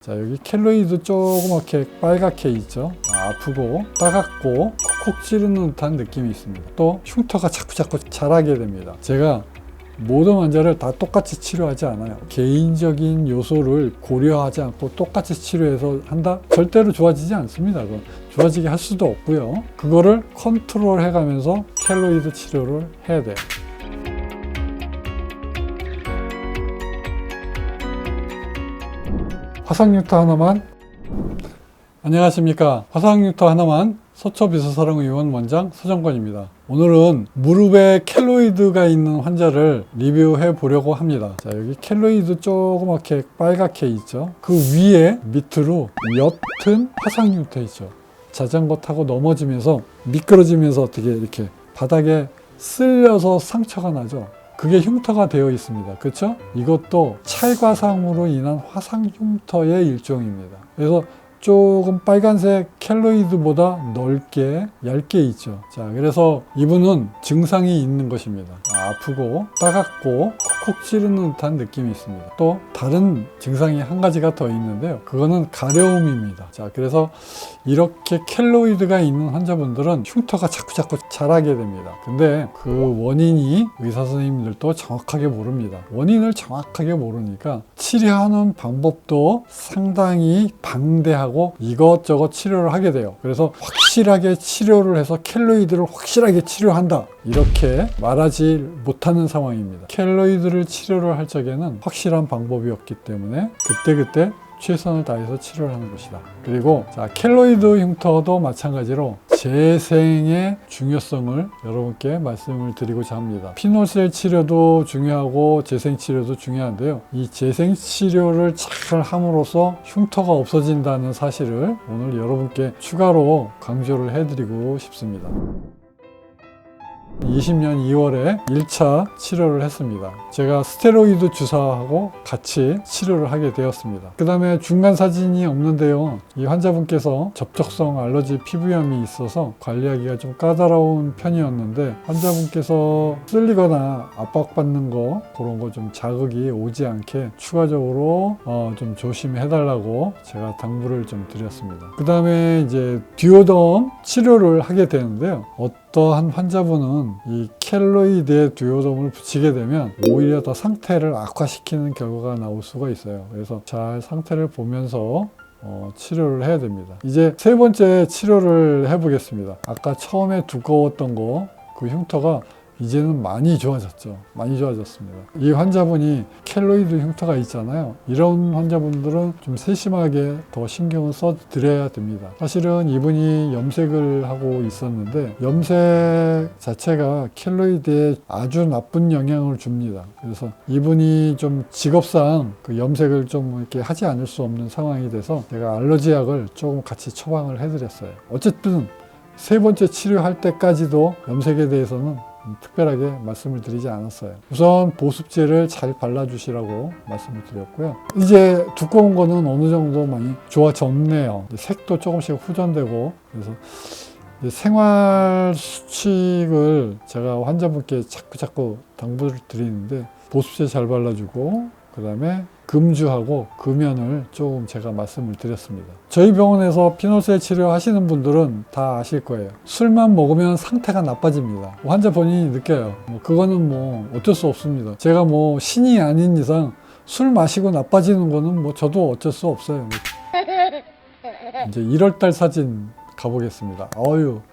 자, 여기 켈로이드 조그맣게 빨갛게 있죠. 아프고 따갑고 콕콕 찌르는 듯한 느낌이 있습니다. 또 흉터가 자꾸 자라게 됩니다. 제가 모든 환자를 다 똑같이 치료하지 않아요. 개인적인 요소를 고려하지 않고 똑같이 치료해서 한다? 절대로 좋아지지 않습니다. 그건 좋아지게 할 수도 없고요. 그거를 컨트롤 해가면서 켈로이드 치료를 해야 돼요. 화상흉터 하나만. 안녕하십니까. 화상흉터 하나만 서초비서사랑의원 원장 서정권입니다. 오늘은 무릎에 켈로이드가 있는 환자를 리뷰해 보려고 합니다. 자, 여기 켈로이드 조그맣게 빨갛게 있죠. 그 위에 밑으로 옅은 화상흉터 있죠. 자전거 타고 넘어지면서 미끄러지면서 어떻게 이렇게 바닥에 쓸려서 상처가 나죠. 그게 흉터가 되어 있습니다. 그렇죠? 이것도 찰과상으로 인한 화상흉터의 일종입니다. 그래서 조금 빨간색 켈로이드보다 넓게 얇게 있죠. 자, 그래서 이분은 증상이 있는 것입니다. 아프고 따갑고 콕콕 찌르는 듯한 느낌이 있습니다. 또 다른 증상이 한 가지가 더 있는데요. 그거는 가려움입니다. 자, 그래서 이렇게 켈로이드가 있는 환자분들은 흉터가 자꾸 자라게 됩니다. 근데 그 원인이 의사 선생님들도 정확하게 모릅니다. 원인을 정확하게 모르니까 치료하는 방법도 상당히 방대하고 이것저것 치료를 하게 돼요. 그래서 확실하게 치료를 해서 켈로이드를 확실하게 치료한다, 이렇게 말하지 못하는 상황입니다. 켈로이드를 치료를 할 적에는 확실한 방법이 없기 때문에 그때그때 최선을 다해서 치료를 하는 것이다. 그리고 자, 켈로이드 흉터도 마찬가지로 재생의 중요성을 여러분께 말씀을 드리고자 합니다. 피놀셀 치료도 중요하고 재생 치료도 중요한데요. 이 재생 치료를 잘 함으로써 흉터가 없어진다는 사실을 오늘 여러분께 추가로 강조를 해드리고 싶습니다. 20년 2월에 1차 치료를 했습니다. 제가 스테로이드 주사하고 같이 치료를 하게 되었습니다. 그 다음에 중간 사진이 없는데요. 이 환자분께서 접촉성 알러지 피부염이 있어서 관리하기가 좀 까다로운 편이었는데 환자분께서 쓸리거나 압박받는 거, 그런 거 좀 자극이 오지 않게 추가적으로 좀 조심해 달라고 제가 당부를 좀 드렸습니다. 그 다음에 이제 듀오덤 치료를 하게 되는데요. 어떠한 환자분은 이 켈로이드에 듀오덤을 붙이게 되면 오히려 더 상태를 악화시키는 결과가 나올 수가 있어요. 그래서 잘 상태를 보면서 치료를 해야 됩니다. 이제 세 번째 치료를 해보겠습니다. 아까 처음에 두꺼웠던 거, 그 흉터가 이제는 많이 좋아졌죠. 많이 좋아졌습니다. 이 환자분이 켈로이드 흉터가 있잖아요. 이런 환자분들은 좀 세심하게 더 신경을 써드려야 됩니다. 사실은 이분이 염색을 하고 있었는데 염색 자체가 켈로이드에 아주 나쁜 영향을 줍니다. 그래서 이분이 좀 직업상 그 염색을 좀 이렇게 하지 않을 수 없는 상황이 돼서 제가 알러지약을 조금 같이 처방을 해드렸어요. 어쨌든 세 번째 치료할 때까지도 염색에 대해서는 특별하게 말씀을 드리지 않았어요. 우선 보습제를 잘 발라주시라고 말씀을 드렸고요. 이제 두꺼운 거는 어느 정도 많이 좋아졌네요. 색도 조금씩 후전되고, 그래서 생활 수칙을 제가 환자분께 자꾸 당부를 드리는데 보습제 잘 발라주고, 그 다음에 금주하고 금연을 조금 제가 말씀을 드렸습니다. 저희 병원에서 피놀셀 치료 하시는 분들은 다 아실 거예요. 술만 먹으면 상태가 나빠집니다. 환자 본인이 느껴요. 그거는 어쩔 수 없습니다. 제가 신이 아닌 이상 술 마시고 나빠지는 거는 저도 어쩔 수 없어요. 이제 1월달 사진 가보겠습니다.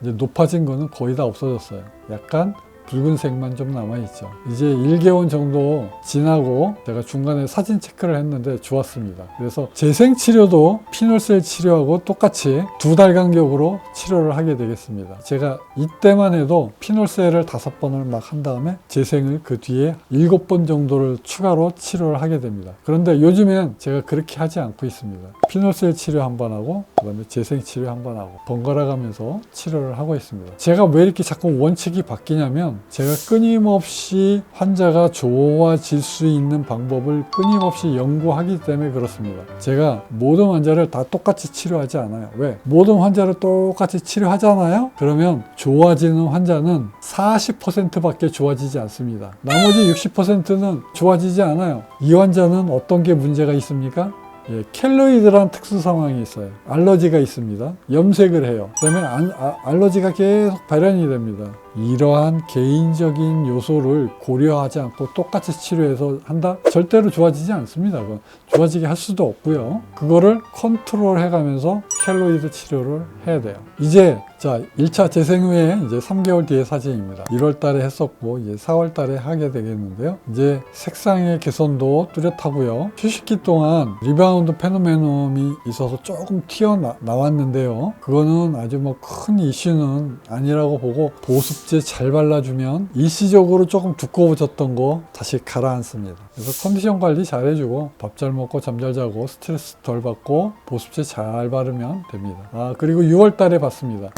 이제 높아진 거는 거의 다 없어졌어요. 약간 붉은색만 좀 남아있죠. 이제 1개월 정도 지나고 제가 중간에 사진 체크를 했는데 좋았습니다. 그래서 재생치료도 피놀셀 치료하고 똑같이 2달 간격으로 치료를 하게 되겠습니다. 제가 이때만 해도 피놀셀을 5번을 막 한 다음에 재생을 그 뒤에 7번 정도를 추가로 치료를 하게 됩니다. 그런데 요즘엔 제가 그렇게 하지 않고 있습니다. 피놀셀 치료 한 번 하고 그 다음에 재생 치료 한 번 하고 번갈아 가면서 치료를 하고 있습니다. 제가 왜 이렇게 자꾸 원칙이 바뀌냐면 제가 끊임없이 환자가 좋아질 수 있는 방법을 끊임없이 연구하기 때문에 그렇습니다. 제가 모든 환자를 다 똑같이 치료하지 않아요. 왜? 모든 환자를 똑같이 치료하잖아요? 그러면 좋아지는 환자는 40%밖에 좋아지지 않습니다. 나머지 60%는 좋아지지 않아요. 이 환자는 어떤 게 문제가 있습니까? 예, 켈로이드란 특수 상황이 있어요. 알러지가 있습니다. 염색을 해요. 그다음에 알러지가 계속 발현이 됩니다. 이러한 개인적인 요소를 고려하지 않고 똑같이 치료해서 한다? 절대로 좋아지지 않습니다. 좋아지게 할 수도 없고요. 그거를 컨트롤 해가면서 켈로이드 치료를 해야 돼요. 이제 자 1차 재생 후에 이제 3개월 뒤의 사진입니다. 1월 달에 했었고 이제 4월 달에 하게 되겠는데요. 이제 색상의 개선도 뚜렷하고요. 휴식기 동안 리바운드 페노메논이 있어서 조금 튀어나왔는데요. 그거는 아주 뭐 큰 이슈는 아니라고 보고 보습제 잘 발라주면 일시적으로 조금 두꺼워졌던 거 다시 가라앉습니다. 그래서 컨디션 관리 잘 해주고 밥 잘 먹고 잠 잘 자고 스트레스 덜 받고 보습제 잘 바르면 됩니다. 그리고 6월 달에 봤습니다.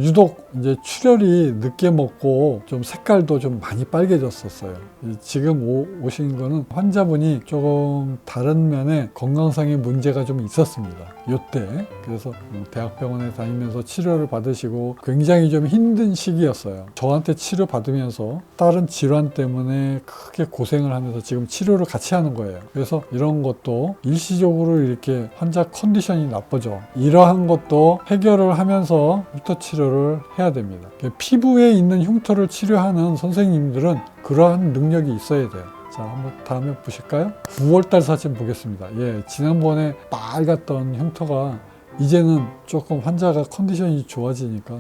유독 이제 출혈이 늦게 먹고 좀 색깔도 좀 많이 빨개졌었어요. 지금 오신 거는 환자분이 조금 다른 면에 건강상의 문제가 좀 있었습니다. 요때 그래서 대학병원에 다니면서 치료를 받으시고 굉장히 좀 힘든 시기였어요. 저한테 치료 받으면서 다른 질환 때문에 크게 고생을 하면서 지금 치료를 같이 하는 거예요. 그래서 이런 것도 일시적으로 이렇게 환자 컨디션이 나쁘죠. 이러한 것도 해결을 하면서 흉터 치료를 해야 됩니다. 피부에 있는 흉터를 치료하는 선생님들은 그러한 능력이 있어야 돼요. 자, 한번 다음에 보실까요? 9월달 사진 보겠습니다. 예, 지난번에 빨갛던 흉터가 이제는 조금 환자가 컨디션이 좋아지니까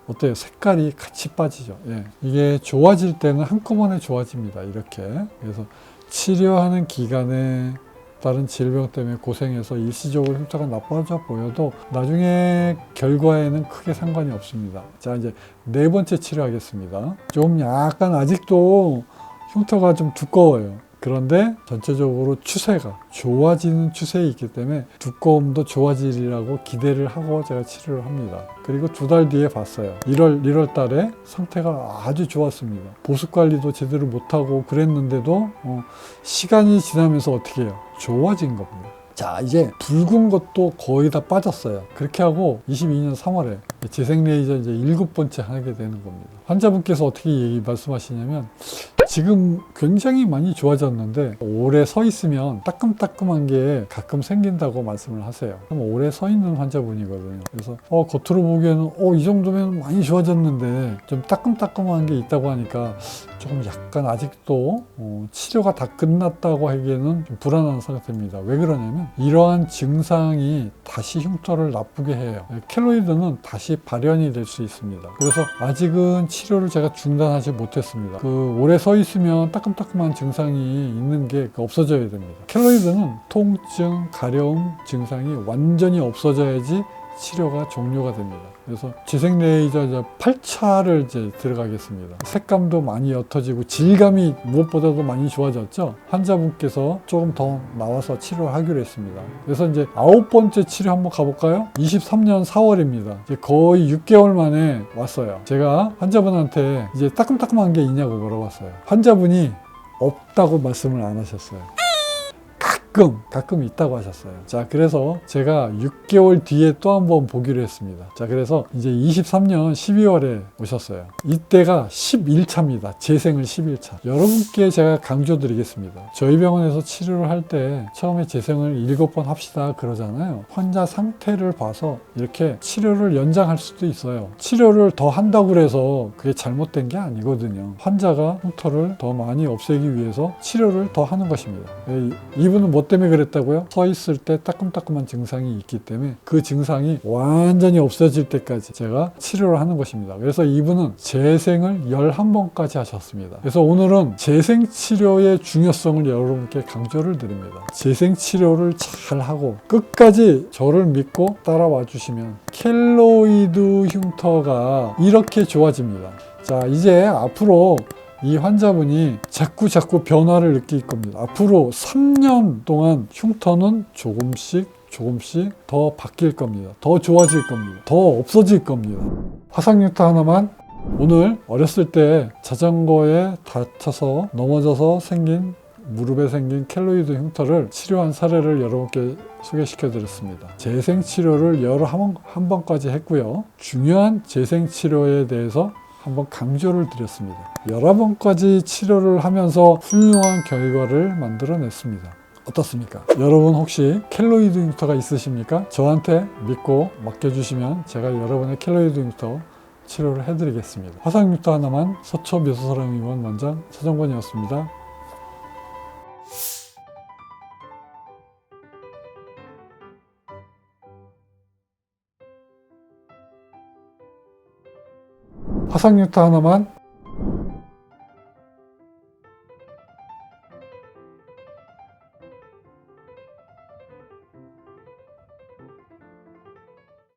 어때요? 색깔이 같이 빠지죠. 예, 이게 좋아질 때는 한꺼번에 좋아집니다. 이렇게. 그래서 치료하는 기간에 다른 질병 때문에 고생해서 일시적으로 흉터가 나빠져 보여도 나중에 결과에는 크게 상관이 없습니다. 자, 이제 네 번째 치료하겠습니다. 좀 약간 아직도 흉터가 좀 두꺼워요. 그런데 전체적으로 추세가 좋아지는 추세에 있기 때문에 두꺼움도 좋아지리라고 기대를 하고 제가 치료를 합니다. 그리고 2달 뒤에 봤어요. 1월 달에 상태가 아주 좋았습니다. 보습 관리도 제대로 못하고 그랬는데도 시간이 지나면서 어떻게 해요? 좋아진 겁니다. 자, 이제 붉은 것도 거의 다 빠졌어요. 그렇게 하고 22년 3월에 재생 레이저 이제 7번째 하게 되는 겁니다. 환자분께서 어떻게 말씀하시냐면 지금 굉장히 많이 좋아졌는데 오래 서 있으면 따끔따끔한 게 가끔 생긴다고 말씀을 하세요. 그럼 오래 서 있는 환자분이거든요. 그래서 겉으로 보기에는 이 정도면 많이 좋아졌는데 좀 따끔따끔한 게 있다고 하니까 조금 약간 아직도 치료가 다 끝났다고 하기에는 좀 불안한 상태입니다. 왜 그러냐면 이러한 증상이 다시 흉터를 나쁘게 해요. 켈로이드는 다시 발현이 될 수 있습니다. 그래서 아직은 치료를 제가 중단하지 못했습니다. 오래 서 있으면 따끔따끔한 증상이 있는 게 없어져야 됩니다. 켈로이드는 통증, 가려움 증상이 완전히 없어져야지 치료가 종료가 됩니다. 그래서 재생 레이저 8차를 이제 들어가겠습니다. 색감도 많이 옅어지고 질감이 무엇보다도 많이 좋아졌죠. 환자분께서 조금 더 나와서 치료를 하기로 했습니다. 그래서 이제 9번째 치료 한번 가볼까요? 23년 4월입니다. 이제 거의 6개월 만에 왔어요. 제가 환자분한테 이제 따끔따끔한 게 있냐고 물어봤어요. 환자분이 없다고 말씀을 안 하셨어요. 가끔 있다고 하셨어요. 자, 그래서 제가 6개월 뒤에 또 한 번 보기로 했습니다. 자, 그래서 이제 23년 12월에 오셨어요. 이때가 11차입니다. 재생을 11차. 여러분께 제가 강조드리겠습니다. 저희 병원에서 치료를 할 때 처음에 재생을 7번 합시다 그러잖아요. 환자 상태를 봐서 이렇게 치료를 연장할 수도 있어요. 치료를 더 한다고 해서 그게 잘못된 게 아니거든요. 환자가 흉터를 더 많이 없애기 위해서 치료를 더 하는 것입니다. 이분은 뭐 때문에 그랬다고요? 서 있을 때 따끔따끔한 증상이 있기 때문에 그 증상이 완전히 없어질 때까지 제가 치료를 하는 것입니다. 그래서 이분은 재생을 11번까지 하셨습니다. 그래서 오늘은 재생 치료의 중요성을 여러분께 강조를 드립니다. 재생 치료를 잘 하고 끝까지 저를 믿고 따라와 주시면 켈로이드 흉터가 이렇게 좋아집니다. 자, 이제 앞으로 이 환자분이 자꾸 변화를 느낄 겁니다. 앞으로 3년 동안 흉터는 조금씩 더 바뀔 겁니다. 더 좋아질 겁니다. 더 없어질 겁니다. 화상 흉터 하나만. 오늘 어렸을 때 자전거에 다쳐서 넘어져서 생긴 무릎에 생긴 켈로이드 흉터를 치료한 사례를 여러분께 소개시켜 드렸습니다. 재생 치료를 11번까지 했고요. 중요한 재생 치료에 대해서 한번 강조를 드렸습니다. 여러 번까지 치료를 하면서 훌륭한 결과를 만들어냈습니다. 어떻습니까? 여러분 혹시 켈로이드 흉터가 있으십니까? 저한테 믿고 맡겨주시면 제가 여러분의 켈로이드 흉터 치료를 해드리겠습니다. 화상 흉터 하나만 서초미소사랑의원 원장 서정권이었습니다. 화상 흉터 하나만